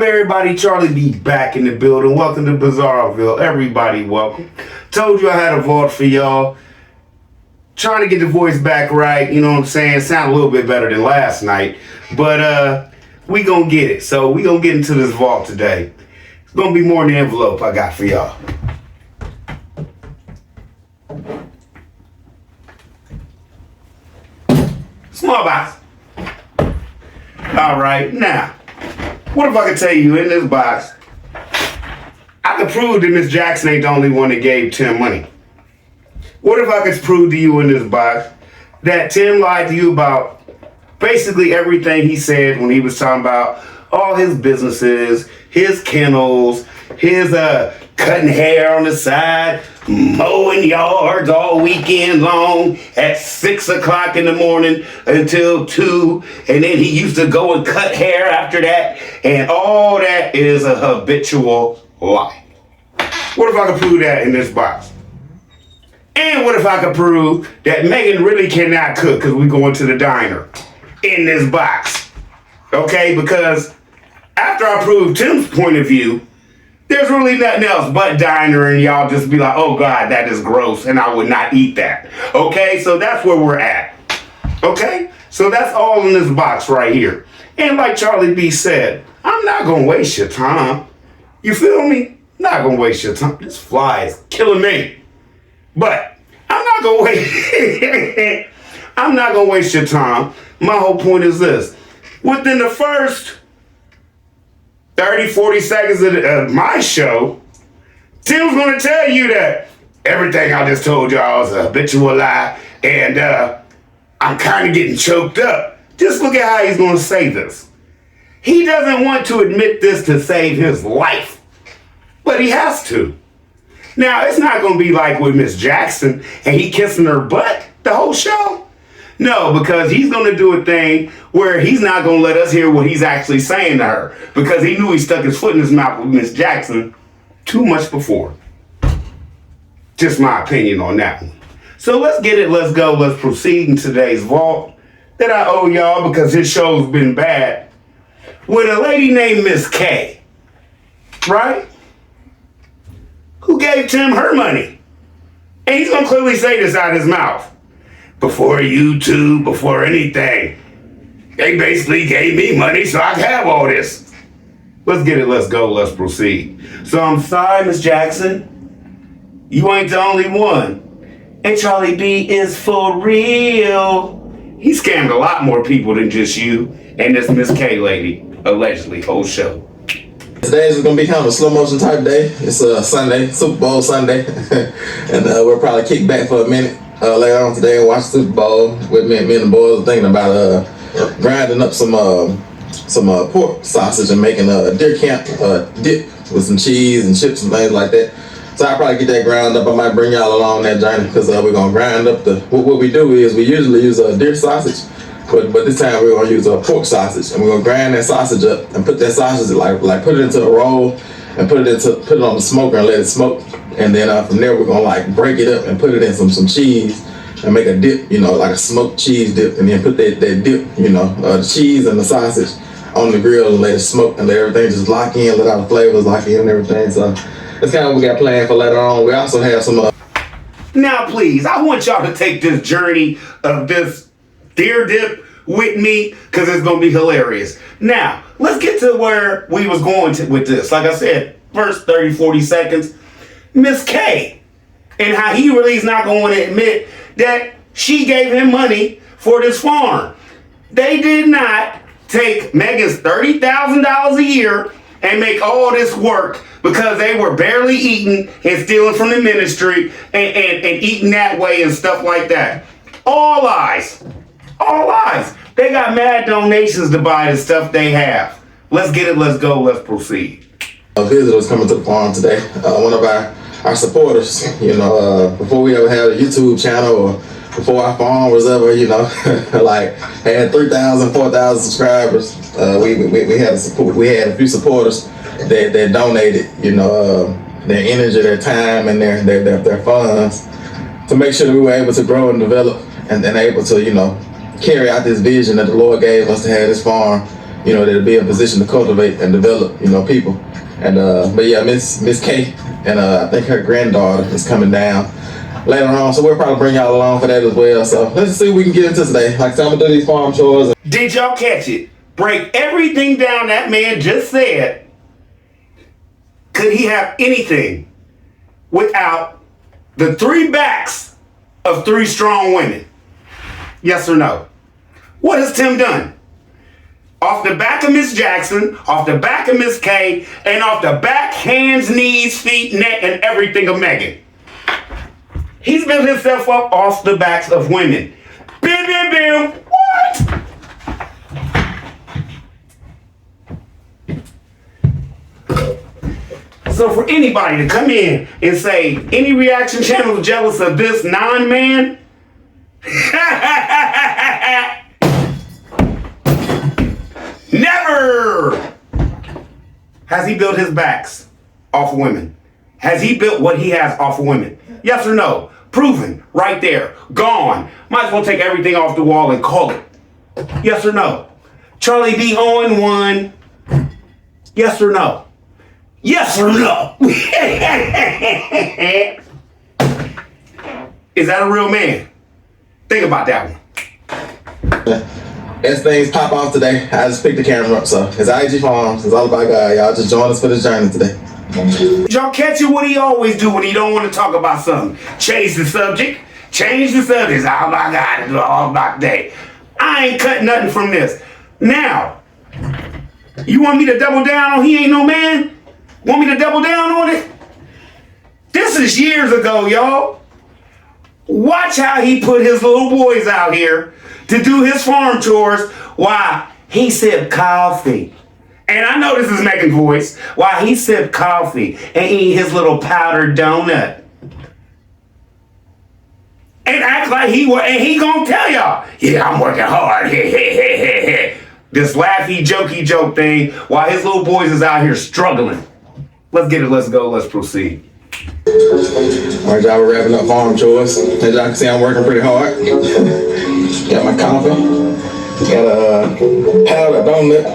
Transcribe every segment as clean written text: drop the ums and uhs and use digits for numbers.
everybody? Charlie B back in the building. Welcome to Bizarreville. Everybody, welcome. Told you I had a vault for y'all. Trying to get the voice back right, you know what I'm saying? Sound a little bit better than last night. But we gonna get it. So we gonna get into this vault today. It's gonna be more than the envelope I got for y'all. Small box. All right, now, what if I could tell you in this box, I could prove that Miss Jackson ain't the only one that gave Tim money. What if I could prove to you in this box that Tim lied to you about basically everything he said when he was talking about all his businesses, his kennels, his cutting hair on the side, mowing yards all weekend long at 6 o'clock in the morning until 2, and then he used to go and cut hair after that, and all that is a habitual lie. What if I could prove that in this box? And what if I could prove that Megan really cannot cook because we going to the diner in this box? Okay, because after I prove Tim's point of view, there's really nothing else but diner, and y'all just be like, oh God, that is gross, and I would not eat that. Okay, so that's where we're at. Okay, so that's all in this box right here. And like Charlie B said, I'm not gonna waste your time. You feel me? Not gonna waste your time. This fly is killing me. But I'm not gonna waste I'm not gonna waste your time. My whole point is this. Within the first 30, 40 seconds of my show, Tim's gonna tell you that everything I just told y'all is a habitual lie, and I'm kind of getting choked up. Just look at how he's gonna say this. He doesn't want to admit this to save his life, but he has to. Now, it's not gonna be like with Miss Jackson and he kissing her butt the whole show. No, because he's going to do a thing where he's not going to let us hear what he's actually saying to her because he knew he stuck his foot in his mouth with Miss Jackson too much before. Just my opinion on that one. So let's get it, let's go, let's proceed in today's vault that I owe y'all because his show's been bad with a lady named Miss K, right? Who gave Tim her money. And he's going to clearly say this out of his mouth. Before YouTube, before anything, they basically gave me money so I can have all this. Let's get it, let's go, let's proceed. So I'm sorry, Miss Jackson. You ain't the only one. And Charlie B is for real. He scammed a lot more people than just you and this Miss K lady, allegedly, whole show. Today is going to be kind of a slow motion type day. It's a Sunday, Super Bowl Sunday. And we'll probably kick back for a minute. Later on today and watch Super Bowl with me and the boys thinking about grinding up some pork sausage and making a deer camp dip with some cheese and chips and things like that. So I'll probably get that ground up. I might bring y'all along that journey because we're going to grind up what we do is we usually use a deer sausage, but this time we're going to use a pork sausage, and we're going to grind that sausage up and put that sausage like put it into a roll and put it on the smoker and let it smoke. And then from there, we're going to like break it up and put it in some cheese and make a dip, like a smoked cheese dip. And then put that dip, the cheese and the sausage on the grill and let it smoke and let everything just lock in, let all the flavors lock in and everything. So that's kind of what we got planned for later on. We also have some... Now, please, I want y'all to take this journey of this deer dip with me because it's going to be hilarious. Now, let's get to where we was going with this. Like I said, first 30, 40 seconds. Miss K, and how he really is not going to admit that she gave him money for this farm. They did not take Megan's $30,000 a year and make all this work because they were barely eating and stealing from the ministry and eating that way and stuff like that. All lies. All lies. They got mad donations to buy the stuff they have. Let's get it, let's go, let's proceed. Visitors coming to the farm today. One of our supporters, before we ever had a YouTube channel or before our farm was ever, like had 3,000, 4,000 subscribers. We had a few supporters that donated, their energy, their time, and their funds to make sure that we were able to grow and develop and able to, carry out this vision that the Lord gave us to have this farm you know, that'll be in a position to cultivate and develop, you know, people. And but yeah, Miss K and I think her granddaughter is coming down later on, so we'll probably bring y'all along for that as well. So let's see what we can get into today. Like I said, I'm gonna do these farm chores. Did y'all catch it? Break everything down that man just said. Could he have anything without the 3 backs of 3 strong women? Yes or no? What has Tim done? Off the back of Miss Jackson, off the back of Miss K, and off the back, hands, knees, feet, neck, and everything of Megan. He's built himself up off the backs of women. Bim, bim, bim. What? So for anybody to come in and say any reaction channel is jealous of this non-man, never has he built his backs off of women. Has he built what he has off of women? Yes or no? Proven, right there, gone. Might as well take everything off the wall and call it. Yes or no? Charlie D. Owen won. Yes or no? Yes or no? Is that a real man? Think about that one. As things pop off today, I just picked the camera up. So it's IG Farms. It's all about God. Y'all just join us for this journey today. Y'all catch it what he always do when he don't want to talk about something. Change the subject. Change the subject. It's all about God. It's all about day. I ain't cutting nothing from this. Now, you want me to double down on he ain't no man? Want me to double down on it? This is years ago, y'all. Watch how he put his little boys out here to do his farm chores while he sipped coffee. And I know this is Megan's voice. While he sipped coffee and eat his little powdered donut. And act like he gonna tell y'all, yeah, I'm working hard. This laughy, jokey joke thing while his little boys is out here struggling. Let's get it, let's go, let's proceed. Alright, y'all, we're wrapping up farm chores. As y'all can see, I'm working pretty hard. Got my coffee. Got a powder donut.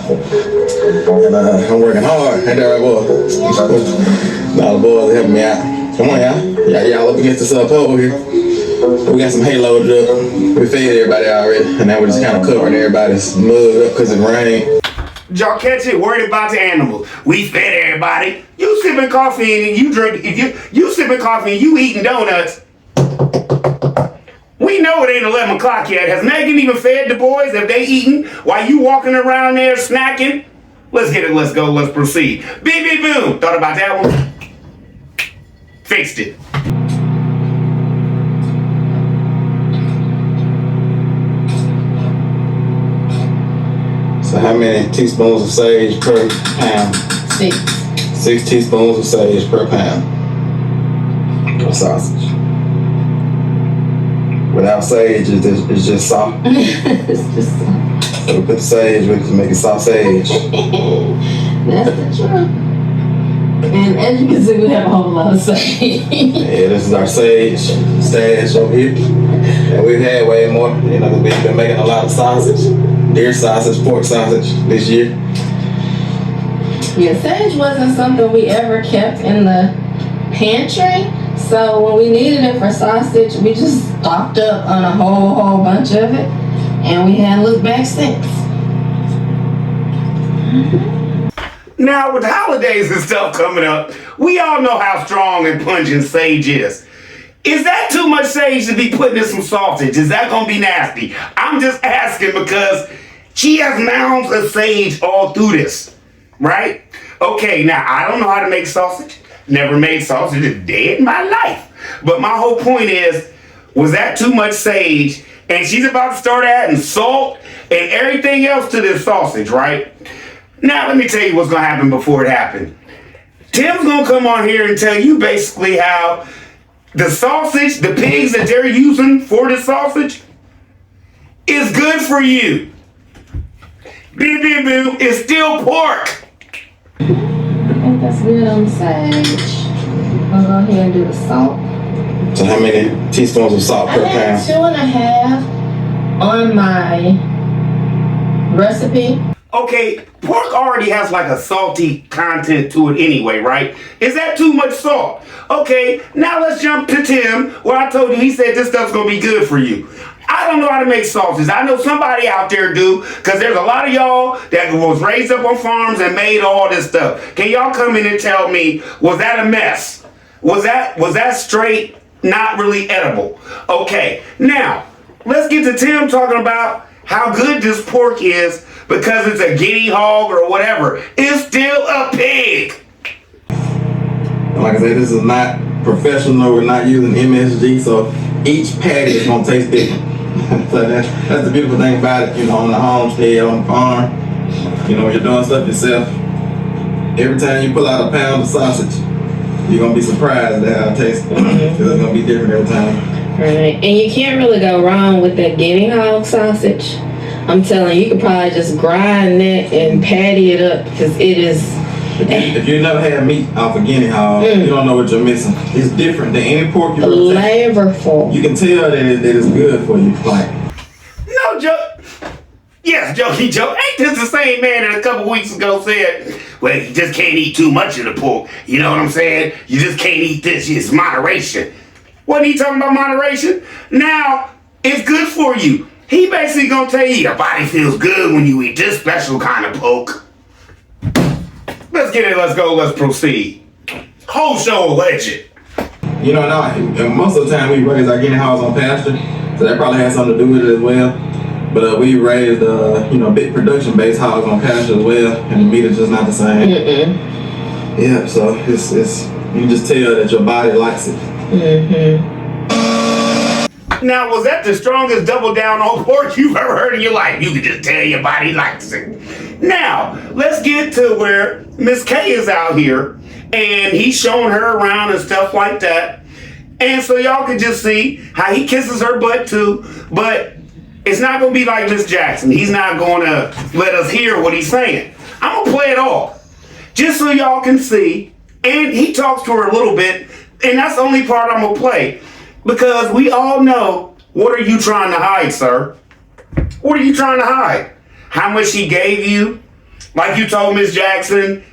And I'm working hard. Ain't that right, boy? Now the boys are helping me out. Come on, y'all. Y'all up against this pole here. We got some hay loaded up. We fed everybody already. And now we're just kind of covering everybody's mud up because it rained. Y'all catch it? Worried about the animals. We fed everybody. You sipping coffee and you drink. You sipping coffee and you eating donuts. We know it ain't 11 o'clock yet. Has Megan even fed the boys? Have they eaten while you walking around there snacking? Let's get it. Let's go. Let's proceed. Beep, beep, boom. Thought about that one? Fixed it. So how many teaspoons of sage per pound? 6. 6 teaspoons of sage per pound of sausage. Without sage, it's just salt. It's just So we put the sage with it to make it sausage. that's the truth. And as you can see, we have a whole lot of sage. Yeah, this is our sage stash over here. And we've had way more, you know, we've been making a lot of sausage. Deer sausage, pork sausage this year. Yeah, sage wasn't something we ever kept in the pantry. So when we needed it for sausage, we just stocked up on a whole bunch of it. And we hadn't looked back since. Now, with the holidays and stuff coming up, we all know how strong and pungent sage is. Is that too much sage to be putting in some sausage? Is that gonna be nasty? I'm just asking because she has mounds of sage all through this, right? Okay, now I don't know how to make sausage. Never made sausage a day in my life. But my whole point is, was that too much sage? And she's about to start adding salt and everything else to this sausage, right? Now, let me tell you what's going to happen before it happens. Tim's going to come on here and tell you basically how the sausage, the pigs that they're using for the sausage, is good for you. Beep, beep, boom, it's still pork. I think that's good on the sage. We'll go ahead and do the salt. So how many teaspoons of salt per I had pound? 2.5 on my recipe. Okay, pork already has like a salty content to it anyway, right? Is that too much salt? Okay, now let's jump to Tim, where I told you he said this stuff's gonna be good for you. I don't know how to make sausages. I know somebody out there do, because there's a lot of y'all that was raised up on farms and made all this stuff. Can y'all come in and tell me, was that a mess? Was that straight not really edible? Okay, now let's get to Tim talking about how good this pork is because it's a guinea hog or whatever. It's still a pig. Like I said, this is not professional. We're not using MSG, so each patty is gonna taste different. So that's the beautiful thing about it. You know, on the homestead, on the farm, you know, when you're doing stuff yourself, every time you pull out a pound of sausage, you're gonna be surprised at how it tastes. Because it's gonna be different every time. Right, and you can't really go wrong with that guinea hog sausage. I'm telling you, you could probably just grind that and patty it up because it is. If you never had meat off a guinea hog, you don't know what you're missing. It's different than any pork you ever taste. Flavorful. You can tell that it's good for you. Like, No joke. Yes, jokey joke. Ain't this the same man that a couple weeks ago said, well, you just can't eat too much of the pork. You know what I'm saying? You just can't eat this. It's moderation. Wasn't he talking about moderation? Now, it's good for you. He basically gonna tell you your body feels good when you eat this special kind of pork. Let's get it, let's go, let's proceed. Whole show alleged. you know, now, and most of the time we raise our guinea hogs on pasture, so that probably has something to do with it as well. But we raised, big production-based hogs on pasture as well, and the meat is just not the same. Yeah, so it's you can just tell that your body likes it. Now, was that the strongest double down on pork you've ever heard in your life? You can just tell your body likes it. Now, let's get to where Miss K is out here, and he's showing her around and stuff like that. And so y'all can just see how he kisses her butt too, but it's not going to be like Miss Jackson. He's not going to let us hear what he's saying. I'm going to play it off, just so y'all can see. And he talks to her a little bit, and that's the only part I'm going to play. Because we all know, what are you trying to hide, sir? What are you trying to hide? How much she gave you? Like you told Miss Jackson,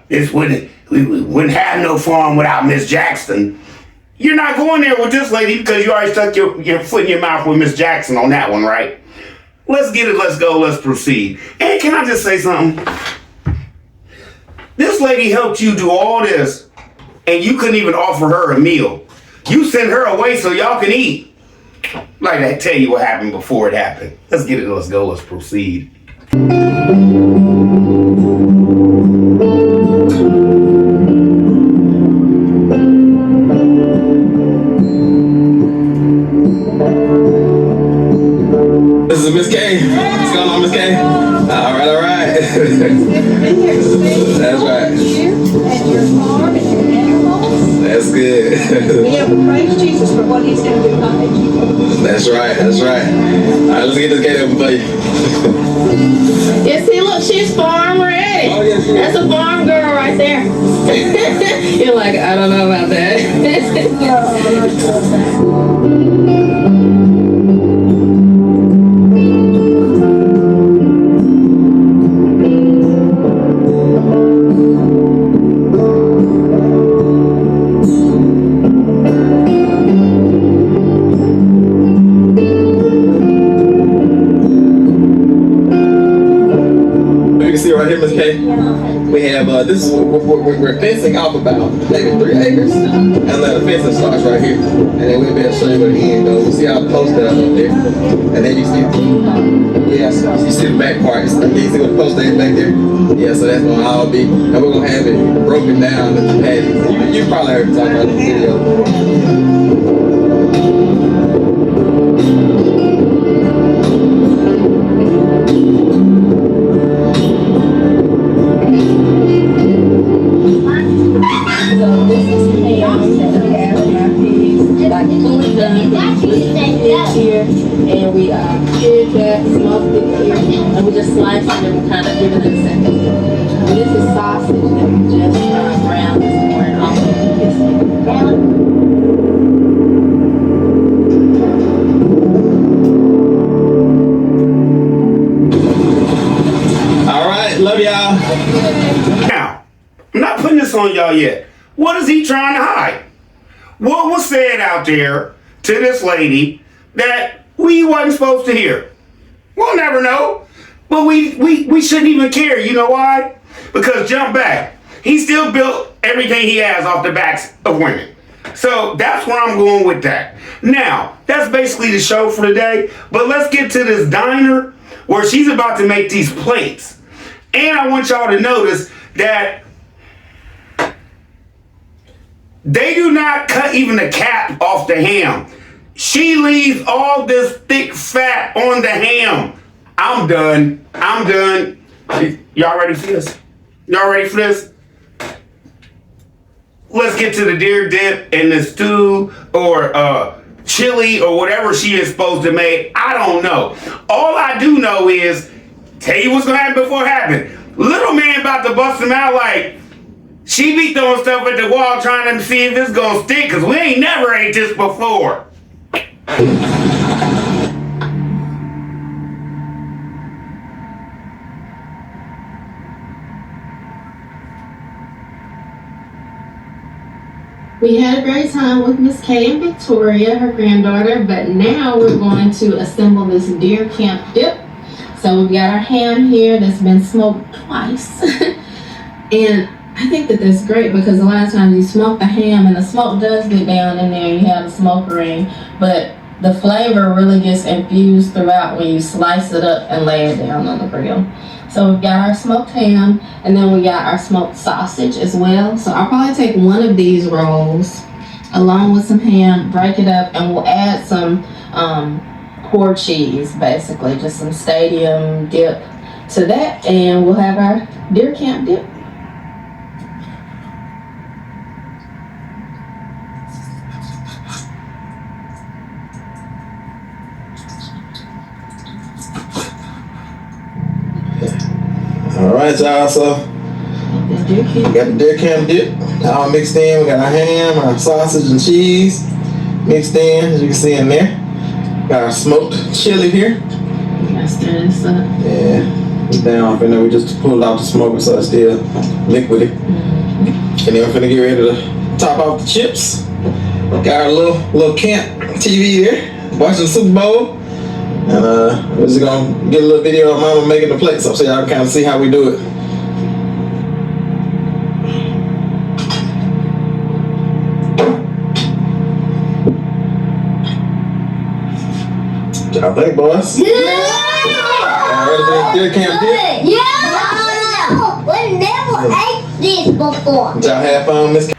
we wouldn't have no farm without Miss Jackson. You're not going there with this lady because you already stuck your foot in your mouth with Miss Jackson on that one, right? Let's get it, let's go, let's proceed. And can I just say something? This lady helped you do all this, and you couldn't even offer her a meal. You send her away so y'all can eat. Like I tell you what happened before it happened. Let's get it, let's go, let's proceed. This is Miss K. What's going on, Miss K? All right. That's right. That's good. We have to praise Jesus for what he's going to do, not you. That's right. All right, let's get this gate open for you. Yeah, see, look, she's farm ready. Oh, yes, she is. That's a farm girl right there. You're like, I don't know about that. Right here, Miss K, we have this. We're fencing off about maybe 3 acres, and the fencing starts right here, and then we'll be able to show you where the end goes. You see how the post is up there, and then you see, you see the back part. You see what the post is back there. Yeah, so that's gonna all be, and we're gonna have it broken down into patties. You probably heard me talk about this video. And we cured that, smoked it here, and we just sliced it and kind of give it a second. And this is sausage that we just browned this morning off of the All y'all yet. What is he trying to hide? What was said out there to this lady that we wasn't supposed to hear? We'll never know. But we shouldn't even care. You know why? Because jump back. He still built everything he has off the backs of women. So that's where I'm going with that. Now, that's basically the show for today. But let's get to this diner where she's about to make these plates. And I want y'all to notice that they do not cut even the cap off the ham. She leaves all this thick fat on the ham. I'm done. Y'all ready for this? Y'all ready for this? Let's get to the deer dip and the stew or chili or whatever she is supposed to make. I don't know. All I do know is, tell you what's gonna happen before it happened. Little man about to bust him out like, she be throwing stuff at the wall trying to see if it's gonna stick, cause we ain't never ate this before. We had a great time with Miss Kay and Victoria, her granddaughter, but now we're going to assemble this deer camp dip. So we've got our ham here that's been smoked twice. And I think that that's great because a lot of times you smoke the ham and the smoke does get down in there and you have the smoke ring, but the flavor really gets infused throughout when you slice it up and lay it down on the grill. So we've got our smoked ham and then we got our smoked sausage as well. So I'll probably take one of these rolls along with some ham, break it up, and we'll add some core cheese, basically, just some stadium dip to that, and we'll have our deer camp dip. Alright, y'all, so we got the deer camp dip all mixed in. We got our ham, our sausage and cheese mixed in, as you can see in there. Got our smoked chili here. Gotta stir this up. Yeah, it's down up in there. We just pulled out the smoker so it's still liquidy. And then we're gonna get ready to top off the chips. Got our little camp TV here, watching the Super Bowl. And we're just gonna get a little video of Mama making the plates up so y'all can kind of see how we do it. What y'all think, boys? Yeah! Y'all ready for this deer camp dip? Yeah! We never ate this before. Did y'all have fun, Miss?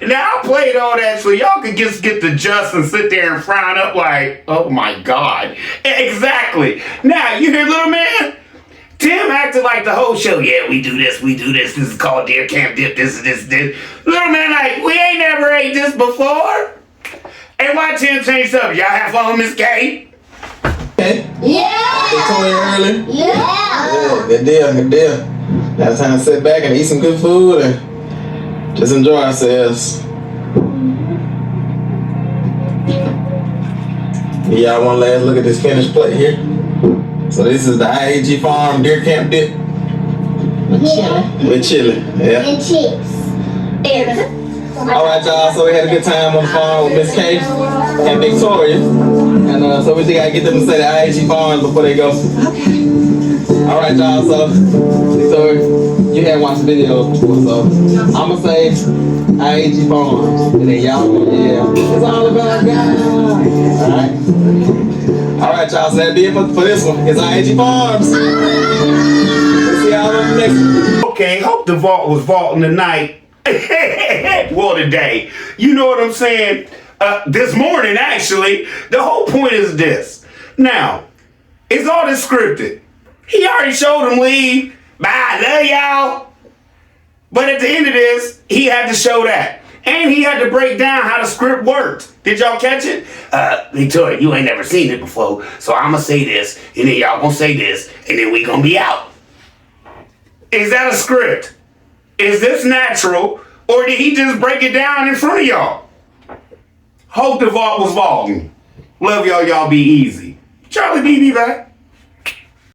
Now I played all that so y'all could just get the just and sit there and frown up like, oh my God. Exactly. Now, you hear little man? Tim acted like the whole show, yeah, we do this, this is called Deer Camp Dip, this. Little man like, we ain't never ate this before. And why Tim changed up? Y'all have fun, Miss Kay? Okay. Yeah! Victoria early? Yeah! Good deal. Now it's time to sit back and eat some good food and just enjoy ourselves. Y'all want to last look at this finished plate here? So this is the IAG Farm Deer Camp Dip. With chili. With chili, yeah. And chips. Alright, y'all, so we had a good time on the farm with Miss Kay and Victoria. And so we just gotta get them to say the IAG Farms before they go. Okay. Alright, y'all, so Victoria, you hadn't watched the video before, so I'm gonna say IAG Farms. And then y'all go, yeah. It's all about God. Alright? Alright, y'all, so that'd be it for this one. It's IAG Farms. We'll see y'all on the next one. Okay, hope the vault was vaulting tonight. Well, today. You know what I'm saying? This morning, actually. The whole point is this. Now, it's all this scripted. He already showed them leave. Bye, love y'all. But at the end of this, he had to show that. And he had to break down how the script worked. Did y'all catch it? Victoria, you ain't never seen it before. So I'm going to say this, and then y'all going to say this, and then we going to be out. Is that a script? Is this natural, or did he just break it down in front of y'all? Hope the vault was vaulting. Love y'all be easy. Charlie B, back.